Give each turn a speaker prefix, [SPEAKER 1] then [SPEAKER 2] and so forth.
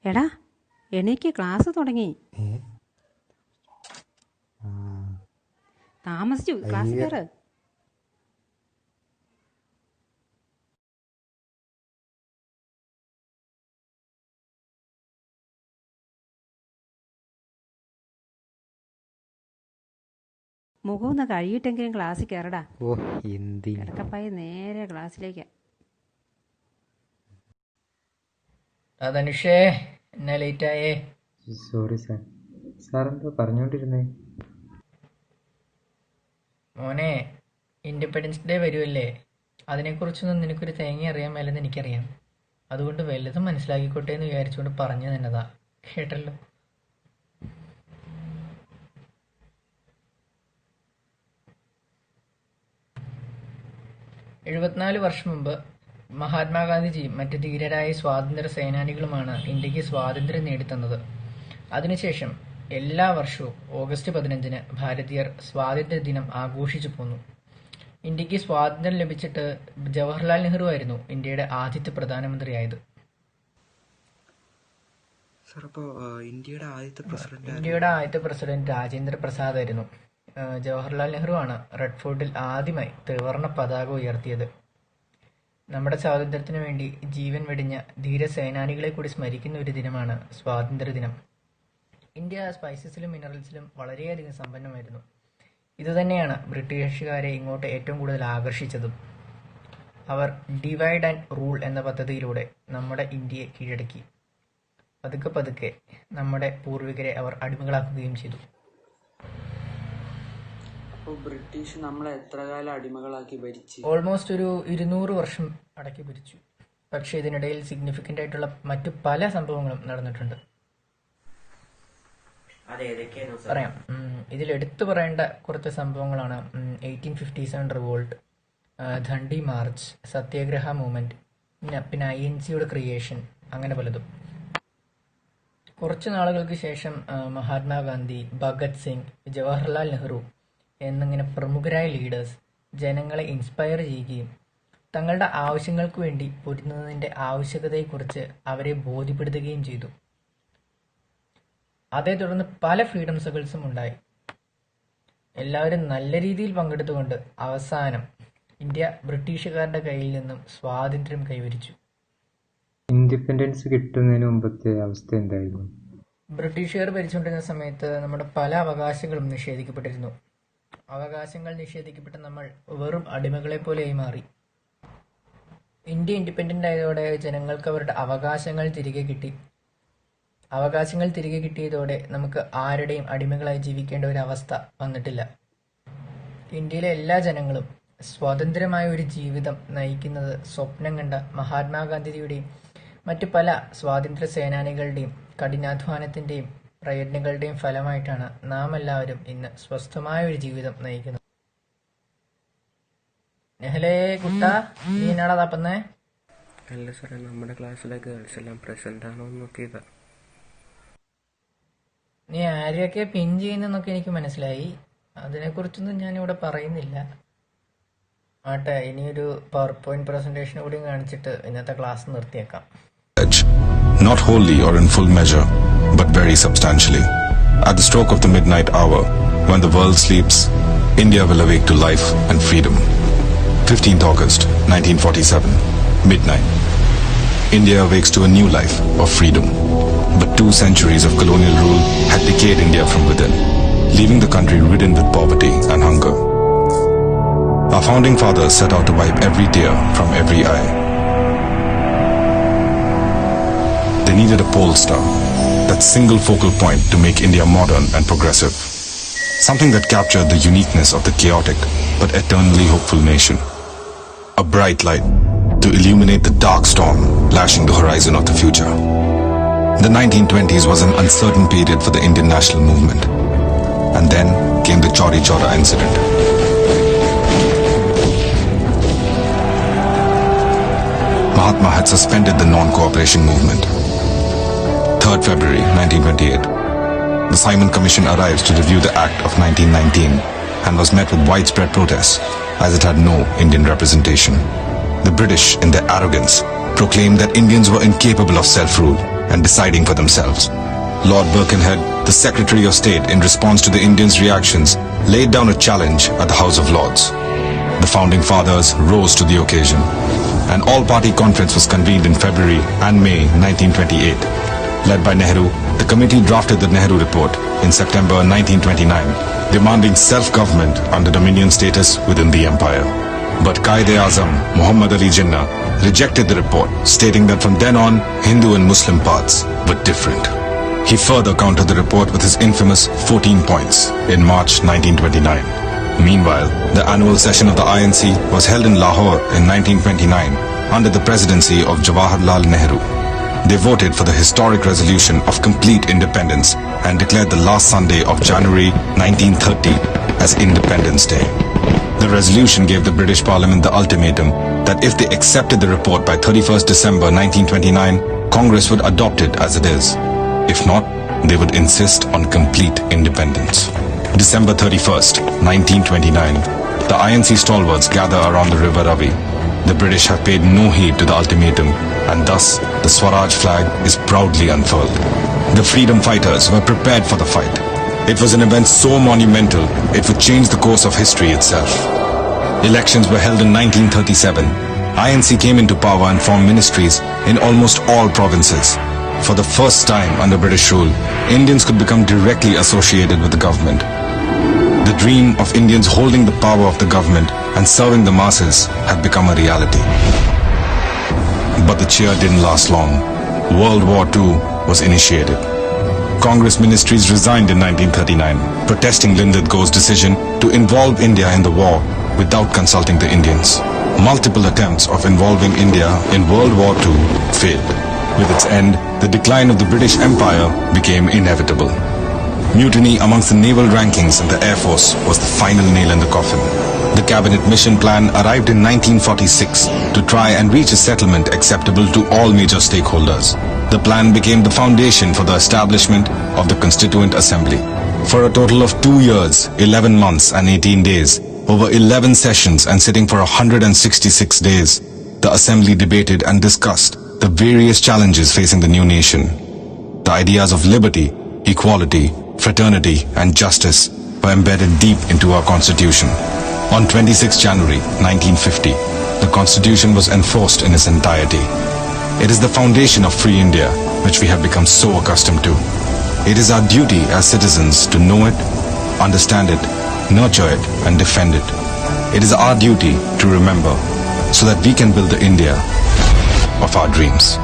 [SPEAKER 1] എടാ എനിക്ക് ക്ലാസ് തുടങ്ങി. താമസിച്ചു. ക്ലാസ് കയറ്. മുഖം ഒന്ന് കഴുകിയിട്ടെങ്കിലും ക്ലാസ്സിൽ കയറടാ. കിടക്കപ്പായി നേരെ ക്ലാസ്സിലേക്ക്.
[SPEAKER 2] ധനുഷേ, എന്നാ ലേറ്റായേ?
[SPEAKER 3] Sorry sir. സാർ എന്താ പറഞ്ഞോണ്ടിരുന്നേ?
[SPEAKER 2] മോനെ, ഇൻഡിപെൻഡൻസ് ഡേ വരുമല്ലേ, അതിനെക്കുറിച്ചൊന്നും നിനക്കൊരു തേങ്ങ അറിയാൻ മേലെന്ന് എനിക്കറിയാം. അതുകൊണ്ട് വല്ലതും മനസ്സിലാക്കിക്കോട്ടെ എന്ന് വിചാരിച്ചുകൊണ്ട് പറഞ്ഞു തന്നതാ. കേട്ടല്ലോ. എഴുപത്തിനാല് വർഷം മുമ്പ് മഹാത്മാഗാന്ധിജിയും മറ്റ് ധീരരായ സ്വാതന്ത്ര്യ സേനാനികളുമാണ് ഇന്ത്യക്ക് സ്വാതന്ത്ര്യം നേടിത്തന്നത്. അതിനുശേഷം എല്ലാ വർഷവും ഓഗസ്റ്റ് 15-ന് ഭാരതീയർ സ്വാതന്ത്ര്യ ദിനം ആഘോഷിച്ചു പോന്നു. ഇന്ത്യക്ക് സ്വാതന്ത്ര്യം ലഭിച്ചിട്ട് ജവഹർലാൽ നെഹ്റു ആയിരുന്നു ഇന്ത്യയുടെ ആദ്യത്തെ പ്രധാനമന്ത്രിയായത്. ഇന്ത്യയുടെ ആദ്യത്തെ പ്രസിഡന്റ് രാജേന്ദ്ര പ്രസാദ് ആയിരുന്നു. ജവഹർലാൽ നെഹ്റു ആണ് റെഡ് ഫോർട്ടിൽ ആദ്യമായി ത്രിവർണ്ണ പതാക ഉയർത്തിയത്. നമ്മുടെ സ്വാതന്ത്ര്യത്തിനു വേണ്ടി ജീവൻ വെടിഞ്ഞ ധീരസേനാനികളെ കൂടി സ്മരിക്കുന്ന ഒരു ദിനമാണ് സ്വാതന്ത്ര്യ ദിനം. ഇന്ത്യ സ്പൈസസിലും മിനറൽസിലും വളരെയധികം സമ്പന്നമായിരുന്നു. ഇതുതന്നെയാണ് ബ്രിട്ടീഷുകാരെ ഇങ്ങോട്ട് ഏറ്റവും കൂടുതൽ ആകർഷിച്ചതും. അവർ ഡിവൈഡ് ആൻഡ് റൂൾ എന്ന പദ്ധതിയിലൂടെ നമ്മുടെ ഇന്ത്യയെ കീഴടക്കി. പതുക്കെ പതുക്കെ നമ്മുടെ പൂർവികരെ അവർ അടിമകളാക്കുകയും ചെയ്തു.
[SPEAKER 4] ബ്രിട്ടീഷ് നമ്മളെ എത്ര കാലം അടിമകളാക്കി ഭരിച്ചു?
[SPEAKER 2] ഓൾമോസ്റ്റ് ഒരു 200 വർഷം അടക്കി ഭരിച്ചു. പക്ഷേ ഇതിനിടയിൽ സിഗ്നിഫിക്കൻ്റ് ആയിട്ടുള്ള മറ്റു പല സംഭവങ്ങളും നടന്നിട്ടുണ്ട്. പറയാം. ഇതിൽ എടുത്തു പറയേണ്ട കുറച്ച് സംഭവങ്ങളാണ് 1857 റിവോൾട്ട്, ദണ്ഡി മാർച്ച്, സത്യാഗ്രഹ മൂവ്മെന്റ്, പിന്നെ INCയുടെ ക്രിയേഷൻ, അങ്ങനെ പലതും. കുറച്ചു നാളുകൾക്ക് ശേഷം മഹാത്മാഗാന്ധി, ഭഗത് സിംഗ്, ജവഹർലാൽ നെഹ്റു എന്നിങ്ങനെ പ്രമുഖരായ ലീഡേഴ്സ് ജനങ്ങളെ ഇൻസ്പയർ ചെയ്യുകയും തങ്ങളുടെ ആവശ്യങ്ങൾക്ക് വേണ്ടി പൊരുതുന്നതിൻ്റെ ആവശ്യകതയെക്കുറിച്ച് അവരെ ബോധ്യപ്പെടുത്തുകയും ചെയ്തു. അതേ തുടർന്ന് പല ഫ്രീഡം സ്ട്രഗിൾസും ഉണ്ടായി. എല്ലാവരും നല്ല രീതിയിൽ പങ്കെടുത്തുകൊണ്ട് അവസാനം ഇന്ത്യ ബ്രിട്ടീഷുകാരുടെ കയ്യിൽ നിന്നും സ്വാതന്ത്ര്യം കൈവരിച്ചു.
[SPEAKER 3] ഇൻഡിപെൻഡൻസ് കിട്ടുന്നതിന് മുമ്പത്തെ അവസ്ഥ എന്തായിരുന്നു?
[SPEAKER 2] ബ്രിട്ടീഷുകാർ ഭരിച്ചുകൊണ്ടിരുന്ന സമയത്ത് നമ്മുടെ പല അവകാശങ്ങളും നിഷേധിക്കപ്പെട്ടിരുന്നു. അവകാശങ്ങൾ നിഷേധിക്കപ്പെട്ട നമ്മൾ വെറും അടിമകളെ പോലെയായി മാറി. ഇന്ത്യ ഇൻഡിപെൻഡന്റ് ആയതോടെ ജനങ്ങൾക്ക് അവരുടെ അവകാശങ്ങൾ തിരികെ കിട്ടി. അവകാശങ്ങൾ തിരികെ കിട്ടിയതോടെ നമുക്ക് ആരുടെയും അടിമകളായി ജീവിക്കേണ്ട ഒരു അവസ്ഥ വന്നിട്ടില്ല. ഇന്ത്യയിലെ എല്ലാ ജനങ്ങളും സ്വതന്ത്രമായ ഒരു ജീവിതം നയിക്കുന്നത് സ്വപ്നം കണ്ട മഹാത്മാഗാന്ധിയുടെയും മറ്റു പല സ്വാതന്ത്ര്യ സേനാനികളുടെയും കഠിനാധ്വാനത്തിന്റെയും പ്രയത്നങ്ങളുടെയും ഫലമായിട്ടാണ് നാം എല്ലാവരും ഇന്ന് സ്വസ്ഥമായ ഒരു ജീവിതം നയിക്കുന്നത്. നെഹ്ലേ കുട്ട, നീ എന്നാടാ തപ്പന്നേ?
[SPEAKER 4] അല്ല സാറേ, നമ്മുടെ ക്ലാസ്സിലെ ഗേൾസ് എല്ലാം പ്രസന്റ് ആണോ നോക്കിയതാ.
[SPEAKER 2] നീ ആരെയൊക്കെ പിൻ ചെയ്യുന്നൊക്കെ എനിക്ക് മനസ്സിലായി. അതിനെക്കുറിച്ചൊന്നും ഞാനിവിടെ പറയുന്നില്ല. ആട്ടെ, ഇനിയൊരു പവർ പോയിന്റ് പ്രസന്റേഷൻ കൂടി കാണിച്ചിട്ട് ഇന്നത്തെ class നിർത്തിയേക്കാം.
[SPEAKER 5] Not wholly or in full measure, but very substantially. At the stroke of the midnight hour, when the world sleeps, India will awake to life and freedom. 15th August, 1947, midnight. India awakes to a new life of freedom. But 2 centuries of colonial rule had decayed India from within, leaving the country ridden with poverty and hunger. Our founding fathers set out to wipe every tear from every eye. They needed a pole star, that single focal point to make India modern and progressive. Something that captured the uniqueness of the chaotic but eternally hopeful nation. A bright light to illuminate the dark storm lashing the horizon of the future. The 1920s was an uncertain period for the Indian national movement. And then came the Chauri Chaura incident. Mahatma had suspended the non-cooperation movement. 3rd February 1928, the Simon Commission arrives to review the Act of 1919 and was met with widespread protests as it had no Indian representation. The British, in their arrogance, proclaimed that Indians were incapable of self-rule and deciding for themselves. Lord Birkenhead, the Secretary of State, in response to the Indians' reactions, laid down a challenge at the House of Lords. The founding fathers rose to the occasion. An all-party conference was convened in February and May 1928. Led by Nehru, the committee drafted the Nehru Report in September 1929, demanding self-government under dominion status within the empire. But Quaid-e-Azam, Muhammad Ali Jinnah, rejected the report, stating that from then on, Hindu and Muslim paths were different. He further countered the report with his infamous 14 points in March 1929. Meanwhile, the annual session of the INC was held in Lahore in 1929 under the presidency of Jawaharlal Nehru. They voted for the historic resolution of complete independence and declared the last Sunday of January 1930 as Independence Day. The resolution gave the British Parliament the ultimatum that if they accepted the report by 31st December 1929, Congress would adopt it as it is. If not, they would insist on complete independence. December 31st, 1929, the INC stalwarts gather around the river Ravi. The British have paid no heed to the ultimatum, and thus the Swaraj flag is proudly unfurled. The freedom fighters were prepared for the fight. It was an event so monumental, it would change the course of history itself. Elections were held in 1937. INC came into power and formed ministries in almost all provinces. For the first time under British rule, Indians could become directly associated with the government. The dream of Indians holding the power of the government and serving the masses had become a reality. But the cheer didn't last long. World War II was initiated. Congress ministries resigned in 1939, protesting Lindadgo's decision to involve India in the war without consulting the Indians. Multiple attempts of involving India in World War II failed. With its end, the decline of the British Empire became inevitable. Mutiny amongst the naval rankings in the Air Force was the final nail in the coffin. The cabinet mission plan arrived in 1946 to try and reach a settlement acceptable to all major stakeholders. The plan became the foundation for the establishment of the Constituent Assembly. For a total of 2 years, 11 months and 18 days, over 11 sessions and sitting for 166 days, the Assembly debated and discussed the various challenges facing the new nation. The ideas of liberty, equality, fraternity and justice were embedded deep into our Constitution. On 26 January 1950, the Constitution was enforced in its entirety. It is the foundation of free India, which we have become so accustomed to. It is our duty as citizens to know it, understand it, nurture it and defend it. It is our duty to remember so that we can build the India of our dreams.